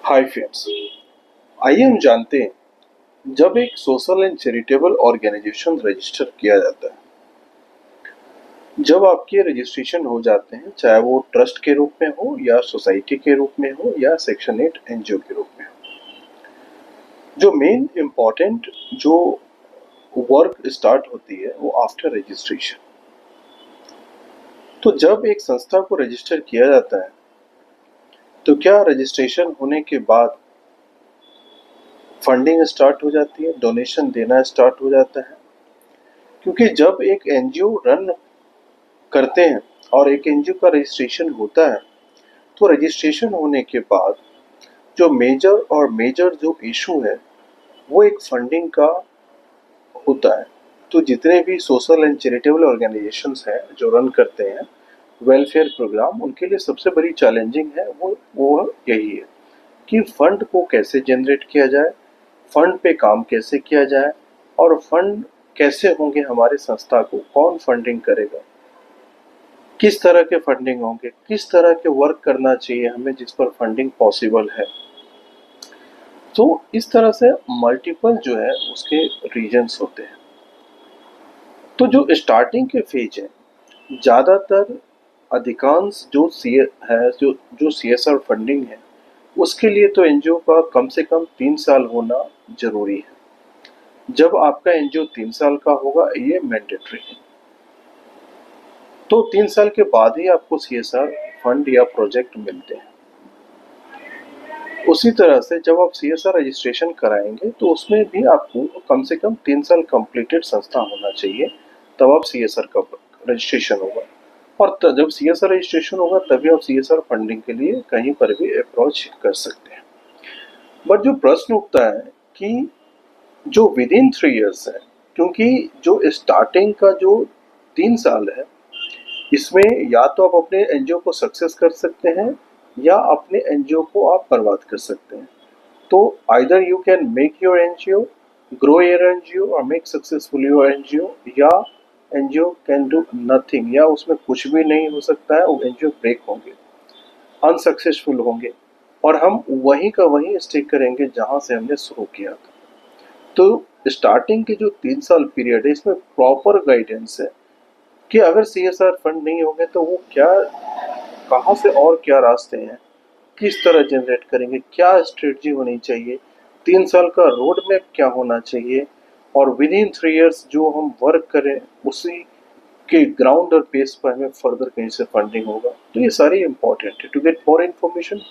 Hi friends, आइए हम जानते हैं जब एक social and charitable organisation register किया जाता है। जब आपके रजिस्ट्रेशन हो जाते हैं, चाहे वो ट्रस्ट के रूप में हो या सोसाइटी के रूप में हो या सेक्शन 8 एनजीओ के रूप में हो, जो मेन इम्पोर्टेंट जो वर्क स्टार्ट होती है वो आफ्टर रजिस्ट्रेशन। तो जब एक संस्था को रजिस्टर किया जाता है तो क्या रजिस्ट्रेशन होने के बाद फंडिंग स्टार्ट हो जाती है, डोनेशन देना स्टार्ट हो जाता है? क्योंकि जब एक एनजीओ रन करते हैं और एक एनजीओ का रजिस्ट्रेशन होता है तो रजिस्ट्रेशन होने के बाद जो मेजर जो इशू है वो एक फंडिंग का होता है। तो जितने भी सोशल एंड चैरिटेबल ऑर्गेनाइजेशंस हैं जो रन करते हैं वेलफेयर प्रोग्राम, उनके लिए सबसे बड़ी चैलेंजिंग है वो यही है कि फंड को कैसे जनरेट किया जाए, फंड पे काम कैसे किया जाए और फंड कैसे होंगे, हमारे संस्था को कौन फंडिंग करेगा, किस तरह के फंडिंग होंगे, किस तरह के वर्क करना चाहिए हमें जिस पर फंडिंग पॉसिबल है। तो इस तरह से मल्टीपल जो है उसके रीजन्स होते हैं। तो जो स्टार्टिंग के फेज है, ज़्यादातर अधिकांश जो सी है जो सीएसआर फंडिंग है उसके लिए तो एनजीओ का कम से कम 3 साल होना जरूरी है। जब आपका एनजीओ 3 साल का होगा ये मैंडेटरी है। तो 3 साल के बाद ही आपको सीएसआर फंड या प्रोजेक्ट मिलते हैं। उसी तरह से जब आप सीएसआर रजिस्ट्रेशन कराएंगे तो उसमें भी आपको कम से कम 3 साल कंप्लीटेड संस्था होना चाहिए, तब आप सीएसआर का रजिस्ट्रेशन होगा। और जब सीएसआर रजिस्ट्रेशन होगा तभी आप सीएसआर फंडिंग के लिए कहीं पर भी अप्रोच कर सकते हैं। बट जो प्रश्न उठता है कि जो विद इन 3 इयर्स है, क्योंकि जो स्टार्टिंग का जो 3 साल है इसमें या तो आप अपने एनजीओ को सक्सेस कर सकते हैं या अपने एनजीओ को आप बर्बाद कर सकते हैं। तो either you can make your NGO, grow your NGO और मेक सक्सेसफुल योर एनजीओ, या एनजीओ कैन डू नथिंग, या उसमें कुछ भी नहीं हो सकता है, वो एनजीओ ब्रेक होंगे, अनसक्सेसफुल होंगे और हम वहीं का वहीं स्टिक करेंगे जहां से हमने शुरू किया था। तो स्टार्टिंग के जो 3 साल पीरियड है इसमें प्रॉपर गाइडेंस है कि अगर सीएसआर फंड नहीं होंगे तो वो क्या, कहाँ से और क्या रास्ते हैं, किस तरह जनरेट करेंगे, क्या स्ट्रेटजी होनी चाहिए, 3 साल का रोड मैप क्या होना चाहिए और विद इन 3 इयर्स जो हम वर्क करें उसी के ग्राउंड और बेस पर हमें फर्दर कहीं से फंडिंग होगा। तो ये सारी इंपॉर्टेंट है। To get more information